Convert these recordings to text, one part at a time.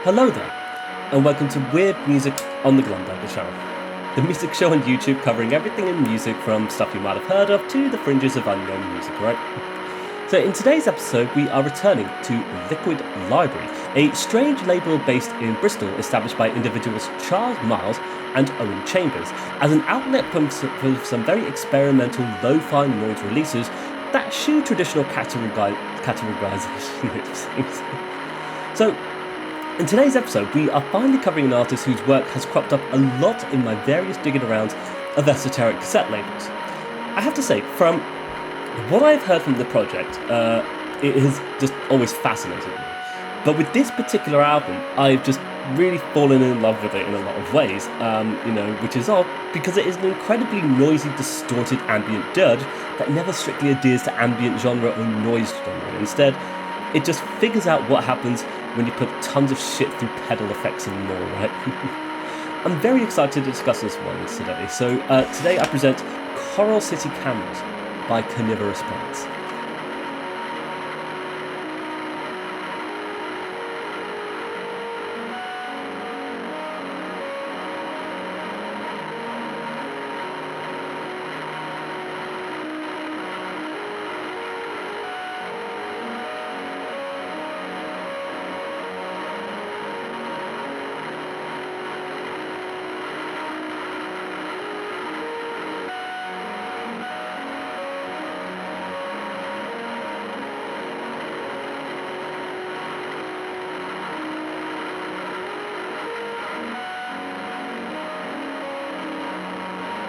Hello there, and welcome to Weird Music on the Glumberger channel, the music show on YouTube covering everything in music from stuff you might have heard of to the fringes of unknown music, right? So in today's episode, we are returning to Liquid Library, a strange label based in Bristol established by individuals Charles Miles and Owen Chambers as an outlet for some very experimental lo-fi noise releases that eschew traditional categorization, it seems. So, in today's episode, we are finally covering an artist whose work has cropped up a lot in my various digging arounds of esoteric cassette labels. I have to say, from what I've heard from the project, it has just always fascinated me. But with this particular album, I've just really fallen in love with it in a lot of ways, which is odd because it is an incredibly noisy, distorted ambient dirge that never strictly adheres to ambient genre or noise genre. Instead, it just figures out what happens when you put tons of shit through pedal effects and more, right? I'm very excited to discuss this one today. So today I present Coral City Cameras by Carnivorous Plants.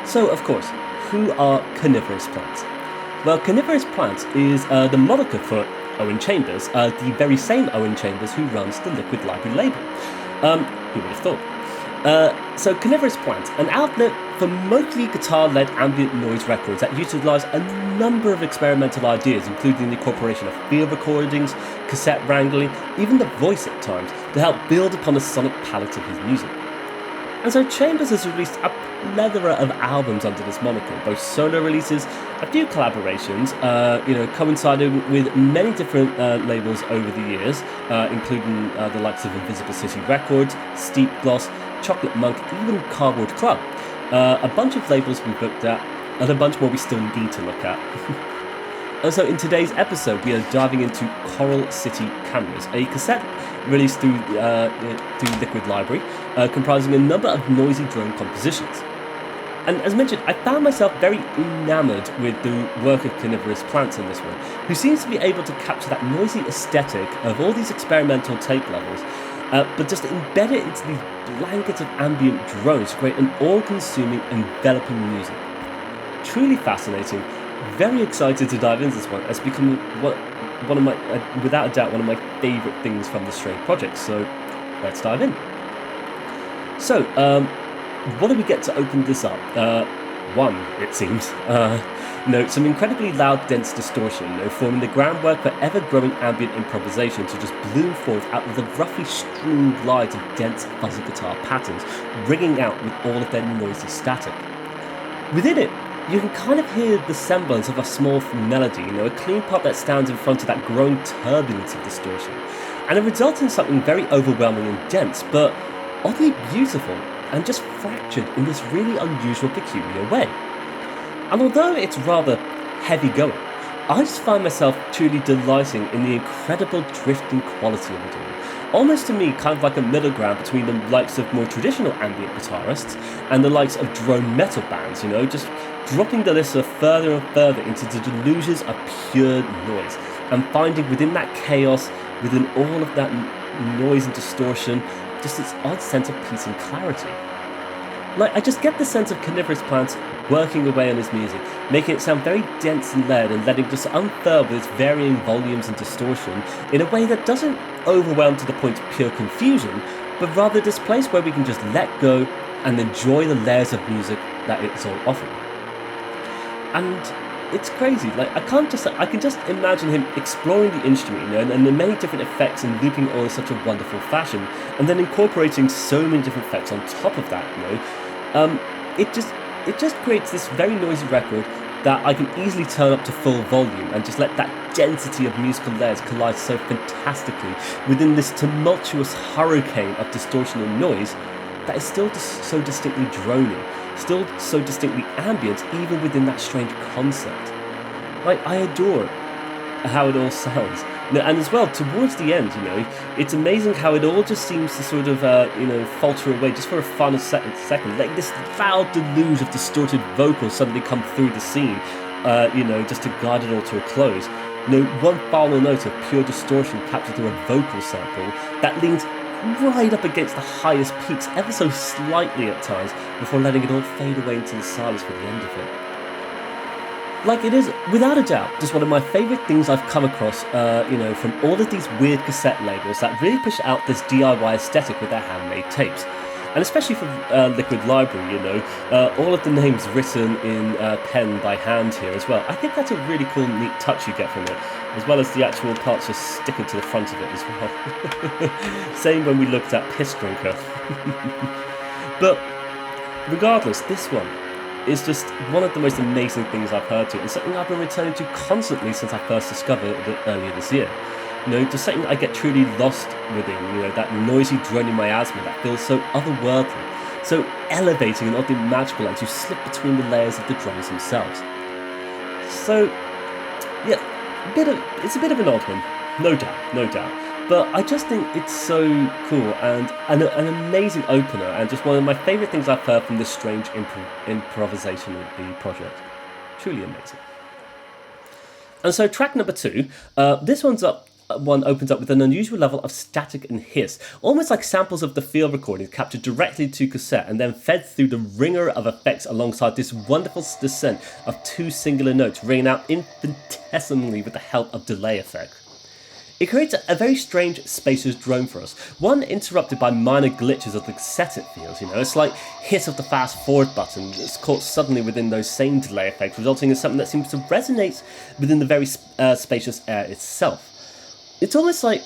So, of course, who are Carnivorous Plants? Well, Carnivorous Plants is the moniker for Owen Chambers, the very same Owen Chambers who runs the Liquid Library label. Who would have thought? So, Carnivorous Plants, an outlet for mostly guitar-led ambient noise records that utilise a number of experimental ideas, including the incorporation of field recordings, cassette wrangling, even the voice at times, to help build upon the sonic palette of his music. And so Chambers has released a plethora of albums under this moniker, both solo releases, a few collaborations, coinciding with many different labels over the years, including the likes of Invisible City Records, Steep Gloss, Chocolate Monk, even Cardboard Club. A bunch of labels we've looked at, and a bunch more we still need to look at. And so in today's episode, we are diving into Coral City Cameras, a cassette released through Liquid Library, comprising a number of noisy drone compositions. And as mentioned, I found myself very enamoured with the work of Carnivorous Plants on this one, who seems to be able to capture that noisy aesthetic of all these experimental tape levels, but just embed it into these blankets of ambient drones to create an all-consuming, enveloping music. Truly fascinating. Very excited to dive into this one. It's become one of my, without a doubt, one of my favourite things from the Stray project. So let's dive in. So, what do we get to open this up? One, it seems. Some incredibly loud, dense distortion, forming the groundwork for ever-growing ambient improvisation to just bloom forth out of the roughly strewn glides of dense, fuzzy guitar patterns, ringing out with all of their noisy static. Within it, you can kind of hear the semblance of a small melody, a clean part that stands in front of that growing turbulence of distortion. And it results in something very overwhelming and dense, but oddly beautiful, and just fractured in this really unusual, peculiar way. And although it's rather heavy going, I just find myself truly delighting in the incredible drifting quality of it all. Almost to me, kind of like a middle ground between the likes of more traditional ambient guitarists and the likes of drone metal bands, just dropping the listener further and further into the delusions of pure noise, and finding within that chaos, within all of that noise and distortion, just this odd sense of peace and clarity. I just get the sense of Carnivorous Plants working away on his music, making it sound very dense and layered and letting it just unfurl with its varying volumes and distortion in a way that doesn't overwhelm to the point of pure confusion, but rather this place where we can just let go and enjoy the layers of music that it's all offering. And it's crazy. I can just imagine him exploring the instrument, and the many different effects and looping all in such a wonderful fashion, and then incorporating so many different effects on top of that. It just creates this very noisy record that I can easily turn up to full volume and just let that density of musical layers collide so fantastically within this tumultuous hurricane of distortion and noise that is still so distinctly droning, still so distinctly ambient, even within that strange concept. Like, I adore how it all sounds. And as well, towards the end, it's amazing how it all just seems to sort of, falter away just for a final second, letting this loud deluge of distorted vocals suddenly come through the scene, just to guide it all to a close. One final note of pure distortion captured through a vocal sample that leans right up against the highest peaks, ever so slightly at times, before letting it all fade away into the silence for the end of it. Like, it is, without a doubt, just one of my favourite things I've come across, from all of these weird cassette labels that really push out this DIY aesthetic with their handmade tapes. And especially for Liquid Library, all of the names written in pen by hand here as well. I think that's a really cool, neat touch you get from it, as well as the actual parts just sticking to the front of it as well. Same when we looked at Piss Drinker. But regardless, this one is just one of the most amazing things I've heard to, and something I've been returning to constantly since I first discovered it earlier this year. Just something I get truly lost within, that noisy droning miasma that feels so otherworldly, so elevating and oddly magical as you slip between the layers of the drums themselves. So, yeah, it's a bit of an odd one, no doubt. But I just think it's so cool and an amazing opener, and just one of my favourite things I've heard from this strange improvisation of the project. Truly amazing. And so track number 2, this one opens up with an unusual level of static and hiss, almost like samples of the field recordings captured directly to cassette and then fed through the ringer of effects alongside this wonderful descent of 2 singular notes ringing out infinitesimally with the help of delay effect. It creates a very strange spacious drone for us, one interrupted by minor glitches of the cassette it feels, a slight hit of the fast forward button that's caught suddenly within those same delay effects, resulting in something that seems to resonate within the very spacious air itself. It's almost like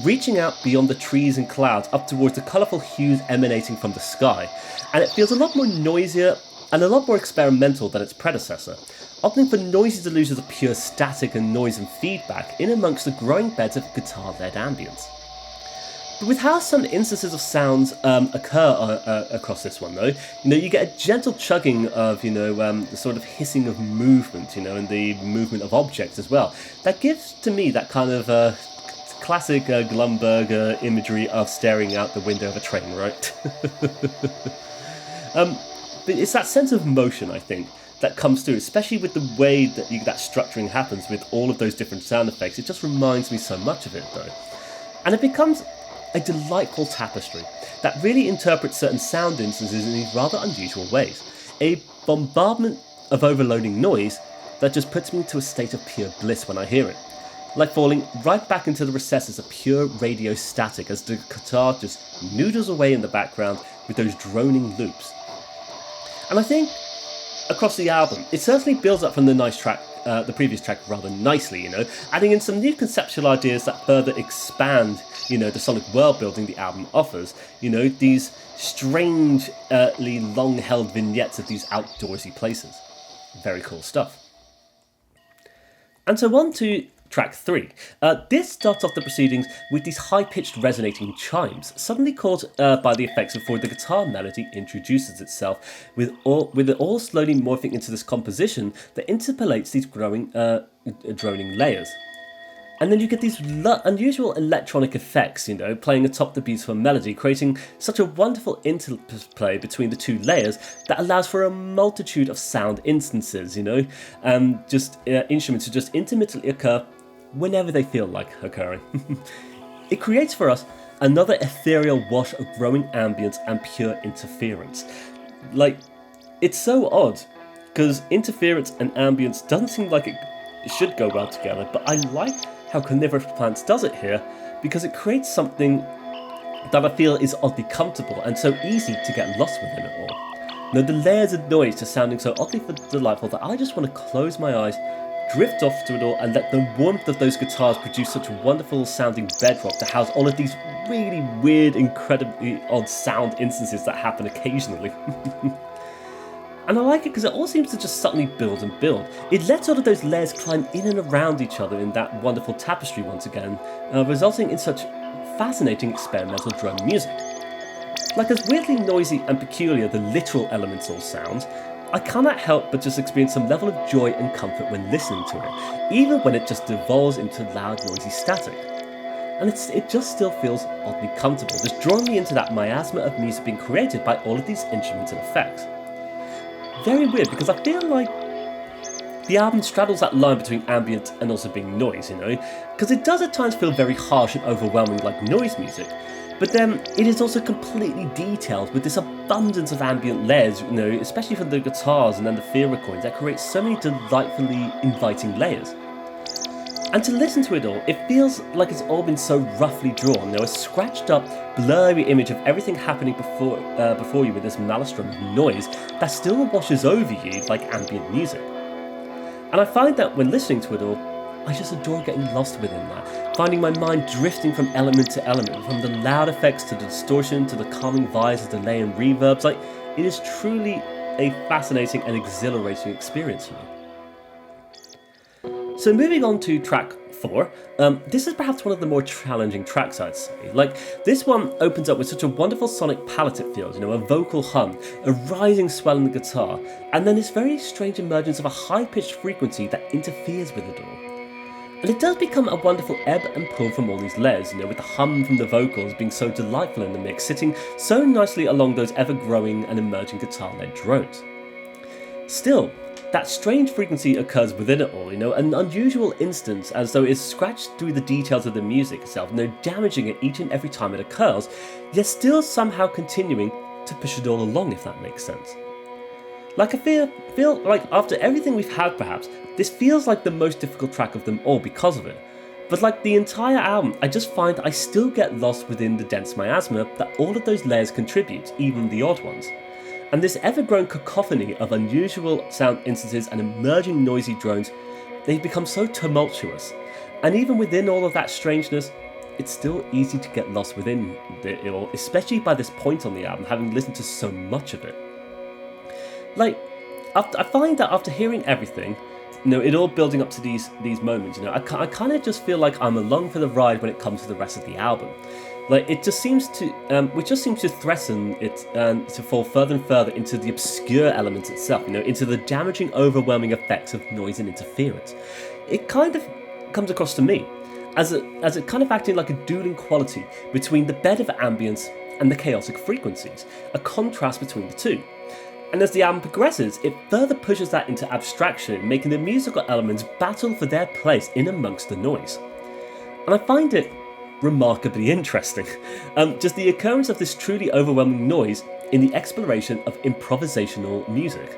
reaching out beyond the trees and clouds up towards the colourful hues emanating from the sky, and it feels a lot more noisier and a lot more experimental than its predecessor, opting for noisy delusions of pure static and noise and feedback in amongst the growing beds of guitar-led ambience. But with how some instances of sounds occur across this one, though, you get a gentle chugging of, the sort of hissing of movement, and the movement of objects as well. That gives to me that kind of classic Glumberger imagery of staring out the window of a train, right? But it's that sense of motion, I think, that comes through, especially with the way that that structuring happens with all of those different sound effects. It just reminds me so much of it, though. And it becomes a delightful tapestry that really interprets certain sound instances in these rather unusual ways. A bombardment of overloading noise that just puts me into a state of pure bliss when I hear it. Like falling right back into the recesses of pure radio static as the guitar just noodles away in the background with those droning loops. And I think across the album, it certainly builds up from the previous track rather nicely, adding in some new conceptual ideas that further expand, the sonic world building the album offers, these strangely long-held vignettes of these outdoorsy places. Very cool stuff. And so on to track 3. This starts off the proceedings with these high-pitched resonating chimes, suddenly caught by the effects before the guitar melody introduces itself, with it all slowly morphing into this composition that interpolates these growing, droning layers. And then you get these unusual electronic effects, playing atop the beautiful melody, creating such a wonderful interplay between the 2 layers that allows for a multitude of sound instances, instruments to just intermittently occur whenever they feel like occurring. It creates for us another ethereal wash of growing ambience and pure interference. Like, it's so odd, because interference and ambience doesn't seem like it should go well together, but I like how Carnivorous Plants does it here, because it creates something that I feel is oddly comfortable and so easy to get lost within it all. The layers of noise just sounding so oddly delightful that I just want to close my eyes, drift off to it all, and let the warmth of those guitars produce such a wonderful sounding bedrock to house all of these really weird, incredibly odd sound instances that happen occasionally. And I like it because it all seems to just subtly build and build. It lets all of those layers climb in and around each other in that wonderful tapestry once again, resulting in such fascinating experimental drum music. Like as weirdly noisy and peculiar the literal elements all sound, I cannot help but just experience some level of joy and comfort when listening to it, even when it just devolves into loud noisy static. And it just still feels oddly comfortable, just drawing me into that miasma of music being created by all of these instruments and effects. Very weird, because I feel like the album straddles that line between ambient and also being noise, because it does at times feel very harsh and overwhelming like noise music, but then it is also completely detailed with this abundance of ambient layers, especially for the guitars and then the field recordings that create so many delightfully inviting layers. And to listen to it all, it feels like it's all been so roughly drawn, a scratched up, blurry image of everything happening before you with this maelstrom of noise that still washes over you like ambient music. And I find that when listening to it all, I just adore getting lost within that, finding my mind drifting from element to element, from the loud effects to the distortion to the calming vibes of delay and reverbs. It is truly a fascinating and exhilarating experience for me. So moving on to track 4, this is perhaps one of the more challenging tracks, I'd say. This one opens up with such a wonderful sonic palette it feels, a vocal hum, a rising swell in the guitar, and then this very strange emergence of a high-pitched frequency that interferes with it all. And it does become a wonderful ebb and pull from all these layers, with the hum from the vocals being so delightful in the mix, sitting so nicely along those ever-growing and emerging guitar-led drones. Still, that strange frequency occurs within it all, an unusual instance as though it's scratched through the details of the music itself, damaging it each and every time it occurs, yet still somehow continuing to push it all along, if that makes sense. I feel like after everything we've had perhaps, this feels like the most difficult track of them all because of it. But like the entire album, I just find I still get lost within the dense miasma that all of those layers contribute, even the odd ones. And this ever-growing cacophony of unusual sound instances and emerging noisy drones, they've become so tumultuous. And even within all of that strangeness, it's still easy to get lost within it all, especially by this point on the album, having listened to so much of it. I find that after hearing everything, it all building up to these moments, I kind of just feel like I'm along for the ride when it comes to the rest of the album. It just seems to threaten it to fall further and further into the obscure elements itself, into the damaging, overwhelming effects of noise and interference. It kind of comes across to me as it kind of acting like a dueling quality between the bed of ambience and the chaotic frequencies, a contrast between the two. And as the album progresses, it further pushes that into abstraction, making the musical elements battle for their place in amongst the noise. And I find it remarkably interesting. Just the occurrence of this truly overwhelming noise in the exploration of improvisational music.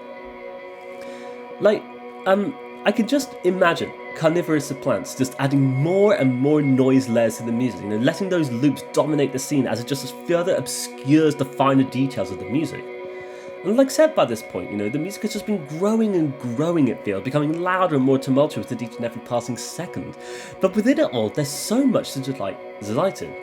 I could just imagine Carnivorous Plants just adding more and more noise layers to the music, letting those loops dominate the scene as it just further obscures the finer details of the music. And like said by this point, the music has just been growing and growing, it feels, becoming louder and more tumultuous at each and every passing second. But within it all, there's so much to delight in.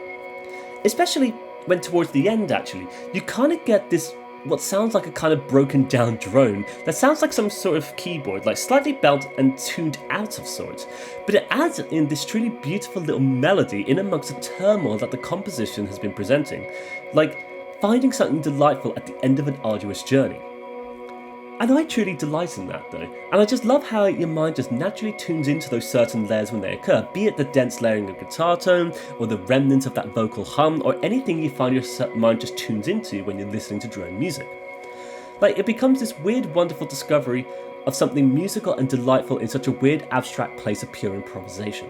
Especially when towards the end, actually, you kind of get this, what sounds like a kind of broken down drone that sounds like some sort of keyboard, slightly bent and tuned out of sorts. But it adds in this truly beautiful little melody in amongst the turmoil that the composition has been presenting. Finding something delightful at the end of an arduous journey. And I truly delight in that though, and I just love how your mind just naturally tunes into those certain layers when they occur, be it the dense layering of guitar tone, or the remnants of that vocal hum, or anything you find your mind just tunes into when you're listening to drone music. It becomes this weird, wonderful discovery of something musical and delightful in such a weird, abstract place of pure improvisation.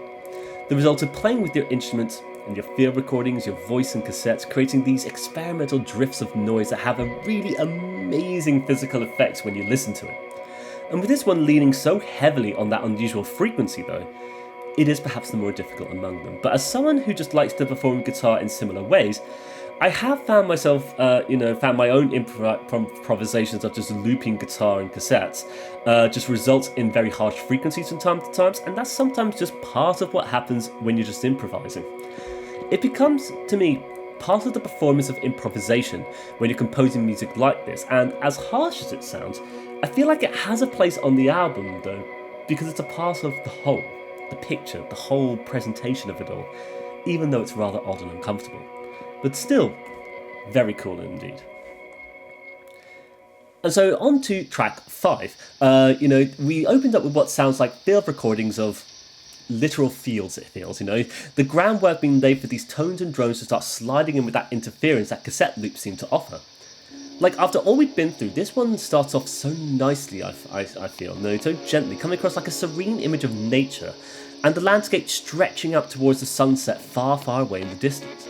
The result of playing with your instruments and your field recordings, your voice and cassettes, creating these experimental drifts of noise that have a really amazing physical effects when you listen to it. And with this one leaning so heavily on that unusual frequency though, it is perhaps the more difficult among them. But as someone who just likes to perform guitar in similar ways, I have found myself, found my own improvisations of just looping guitar and cassettes just results in very harsh frequencies from time to time, and that's sometimes just part of what happens when you're just improvising. It becomes, to me, part of the performance of improvisation when you're composing music like this, and as harsh as it sounds, I feel like it has a place on the album though, because it's a part of the whole, the picture, the whole presentation of it all, even though it's rather odd and uncomfortable. But still, very cool indeed. And so on to track 5. We opened up with what sounds like field recordings of literal fields, it feels, the groundwork being laid for these tones and drones to start sliding in with that interference that cassette loops seem to offer. Like, after all we've been through, this one starts off so nicely, I feel, so gently, coming across like a serene image of nature, and the landscape stretching up towards the sunset far, far away in the distance.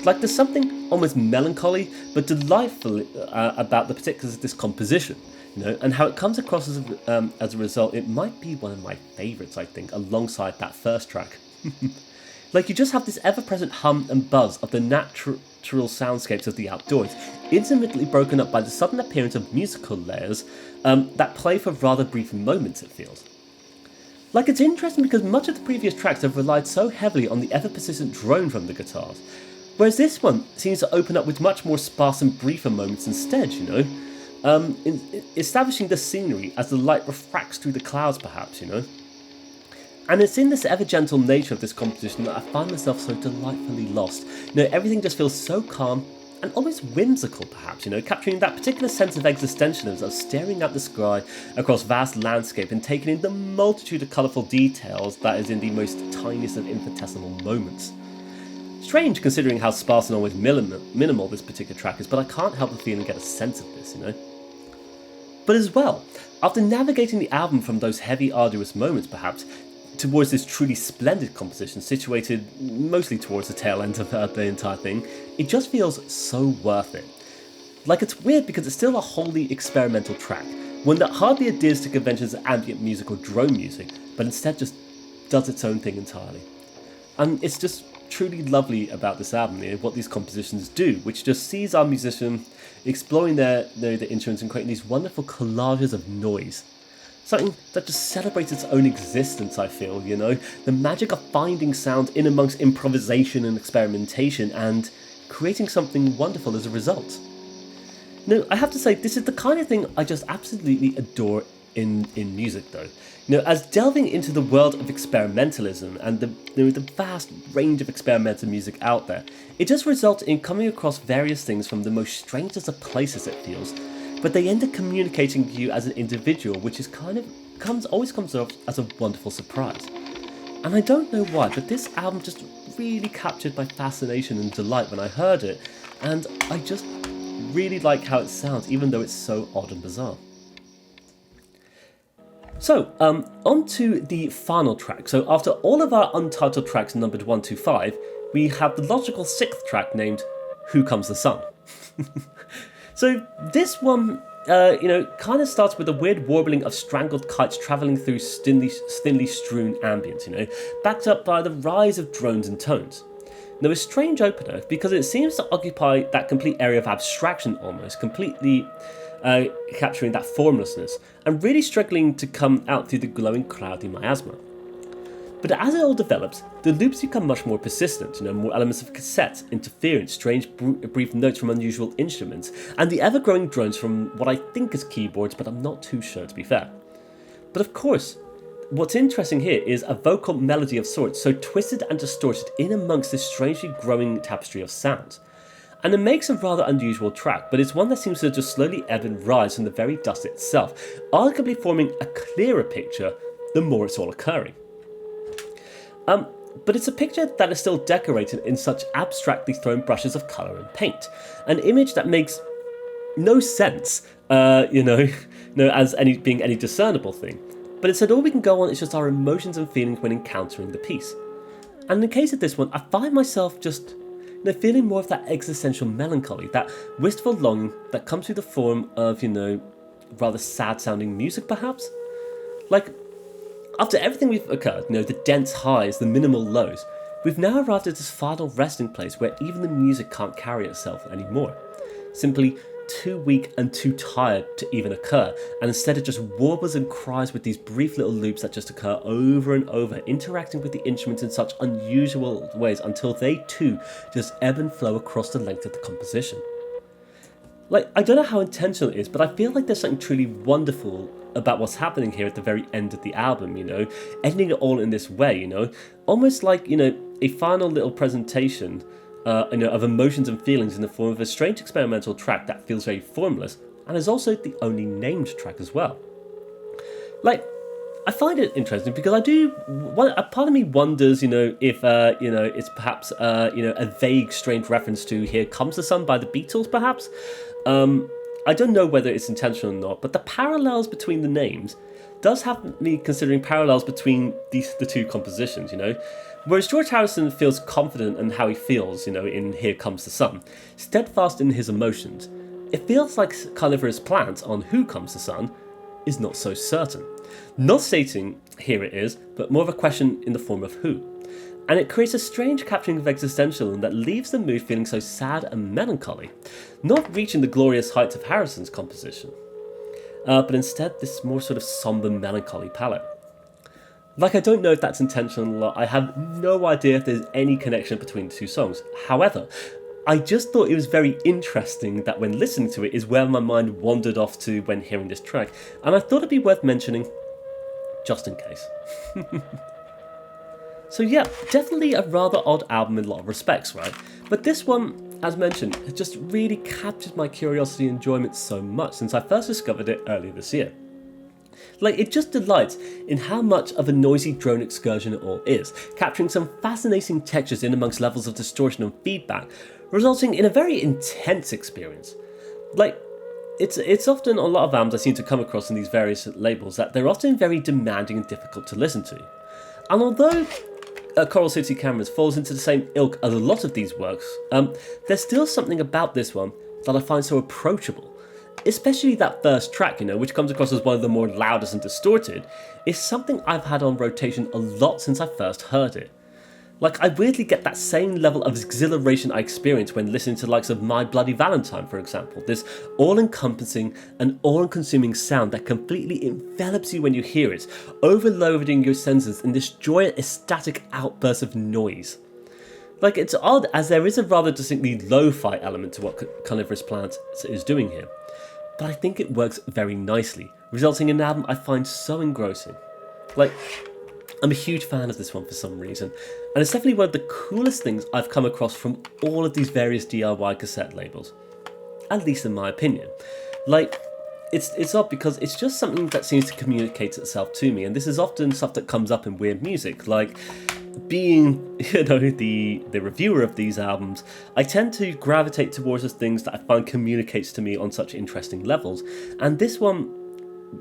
Like, there's something almost melancholy, but delightful about the particulars of this composition, and how it comes across as a result. It might be one of my favourites, I think, alongside that first track. Like, you just have this ever-present hum and buzz of the natural soundscapes of the outdoors, intermittently broken up by the sudden appearance of musical layers that play for rather brief moments, it feels. Like, it's interesting because much of the previous tracks have relied so heavily on the ever-persistent drone from the guitars, whereas this one seems to open up with much more sparse and briefer moments instead, establishing the scenery as the light refracts through the clouds, perhaps, And it's in this ever-gentle nature of this composition that I find myself so delightfully lost. Everything just feels so calm and almost whimsical, perhaps, capturing that particular sense of existentialism of staring at the sky across vast landscape and taking in the multitude of colourful details that is in the most tiniest of infinitesimal moments. Strange, considering how sparse and always minimal this particular track is, but I can't help but feel and get a sense of this, But as well, after navigating the album from those heavy, arduous moments, perhaps, towards this truly splendid composition situated mostly towards the tail end of the entire thing, it just feels so worth it. Like, it's weird because it's still a wholly experimental track, one that hardly adheres to conventions of ambient music or drone music, but instead just does its own thing entirely. And it's just truly lovely about this album, what these compositions do, which just sees our musician exploring their instruments and creating these wonderful collages of noise. Something that just celebrates its own existence, I feel, the magic of finding sound in amongst improvisation and experimentation and creating something wonderful as a result. I have to say, this is the kind of thing I just absolutely adore in music, though. As delving into the world of experimentalism and the vast range of experimental music out there, it just results in coming across various things from the most strangest of places, it feels, but they end up communicating to you as an individual, which is always comes off as a wonderful surprise. And I don't know why, but this album just really captured my fascination and delight when I heard it, and I just really like how it sounds, even though it's so odd and bizarre. So, on to the final track. So after all of our untitled tracks numbered 1 to 5, we have the logical 6th track named Who Comes the Sun? So this one, kind of starts with a weird warbling of strangled kites travelling through thinly strewn ambience, backed up by the rise of drones and tones. Now, a strange opener because it seems to occupy that complete area of abstraction almost, completely capturing that formlessness, and really struggling to come out through the glowing cloudy miasma. But as it all develops, the loops become much more persistent, more elements of cassette, interference, strange brief notes from unusual instruments, and the ever-growing drones from what I think is keyboards, but I'm not too sure, to be fair. But of course, what's interesting here is a vocal melody of sorts, so twisted and distorted in amongst this strangely growing tapestry of sounds. And it makes a rather unusual track, but it's one that seems to just slowly ebb and rise from the very dust itself, arguably forming a clearer picture the more it's all occurring. But it's a picture that is still decorated in such abstractly thrown brushes of colour and paint, an image that makes no sense, as being any discernible thing. But instead, all we can go on is just our emotions and feelings when encountering the piece. And in the case of this one, I find myself just feeling more of that existential melancholy, that wistful longing that comes through the form of, rather sad-sounding music, perhaps? Like, after everything we've occurred, the dense highs, the minimal lows, we've now arrived at this final resting place where even the music can't carry itself anymore. Simply too weak and too tired to even occur, and instead it just warbles and cries with these brief little loops that just occur over and over, interacting with the instruments in such unusual ways until they too just ebb and flow across the length of the composition. Like, I don't know how intentional it is, but I feel like there's something truly wonderful about what's happening here at the very end of the album, ending it all in this way, almost like, a final little presentation, of emotions and feelings in the form of a strange experimental track that feels very formless, and is also the only named track as well. Like, I find it interesting because a part of me wonders, if, it's perhaps, a vague, strange reference to Here Comes the Sun by the Beatles, perhaps. I don't know whether it's intentional or not, but the parallels between the names does have me considering parallels between the two compositions, Whereas George Harrison feels confident in how he feels, in Here Comes the Sun, steadfast in his emotions, it feels like Carnivorous Plants on Who Comes the Sun is not so certain. Not stating, here it is, but more of a question in the form of who. And it creates a strange capturing of existentialism that leaves the mood feeling so sad and melancholy, not reaching the glorious heights of Harrison's composition, but instead this more sort of somber melancholy palette. Like, I don't know if that's intentional or not. I have no idea if there's any connection between the two songs. However, I just thought it was very interesting that when listening to it is where my mind wandered off to when hearing this track, and I thought it'd be worth mentioning just in case. So yeah, definitely a rather odd album in a lot of respects, right? But this one, as mentioned, has just really captured my curiosity and enjoyment so much since I first discovered it earlier this year. Like, it just delights in how much of a noisy drone excursion it all is, capturing some fascinating textures in amongst levels of distortion and feedback, resulting in a very intense experience. Like, it's often on a lot of albums I seem to come across in these various labels that they're often very demanding and difficult to listen to. And although Coral City Cameras falls into the same ilk as a lot of these works, there's still something about this one that I find so approachable. Especially that first track, which comes across as one of the more loudest and distorted, is something I've had on rotation a lot since I first heard it. Like, I weirdly get that same level of exhilaration I experience when listening to the likes of My Bloody Valentine, for example. This all-encompassing and all-consuming sound that completely envelops you when you hear it, overloading your senses in this joyous, ecstatic outburst of noise. Like, it's odd, as there is a rather distinctly lo-fi element to what Carnivorous Plants is doing here, but I think it works very nicely, resulting in an album I find so engrossing. Like, I'm a huge fan of this one for some reason, and it's definitely one of the coolest things I've come across from all of these various DIY cassette labels, at least in my opinion. Like, it's odd because it's just something that seems to communicate itself to me, and this is often stuff that comes up in weird music, like being, the reviewer of these albums, I tend to gravitate towards the things that I find communicates to me on such interesting levels, and this one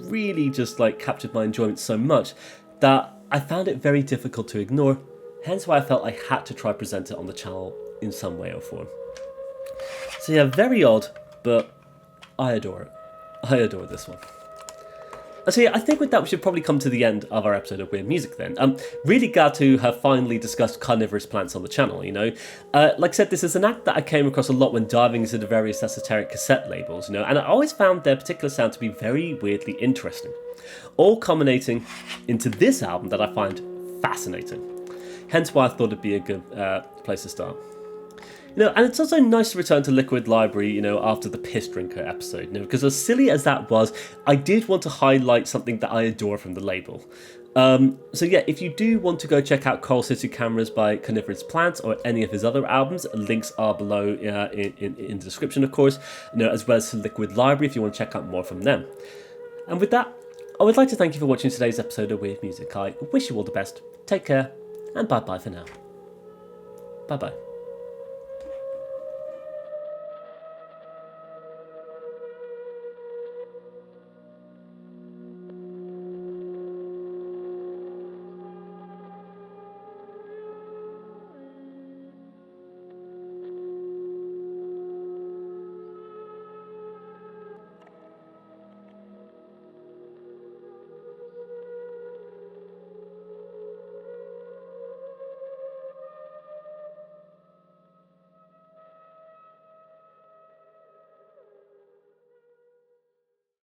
really just captured my enjoyment so much that I found it very difficult to ignore, hence why I felt I had to try present it on the channel in some way or form. So yeah, very odd, but I adore it. I adore this one. So yeah, I think with that we should probably come to the end of our episode of Weird Music then. Really glad to have finally discussed Carnivorous Plants on the channel, Like I said, this is an act that I came across a lot when diving into the various esoteric cassette labels, and I always found their particular sound to be very weirdly interesting. All culminating into this album that I find fascinating. Hence why I thought it'd be a good place to start. And it's also nice to return to Liquid Library, after the Piss Drinker episode, because as silly as that was, I did want to highlight something that I adore from the label. So yeah, if you do want to go check out Coral City Cameras by Carnivorous Plants or any of his other albums, links are below in the description, of course, as well as to Liquid Library if you want to check out more from them. And with that, I would like to thank you for watching today's episode of Weird Music. I wish you all the best, take care, and bye-bye for now. Bye-bye.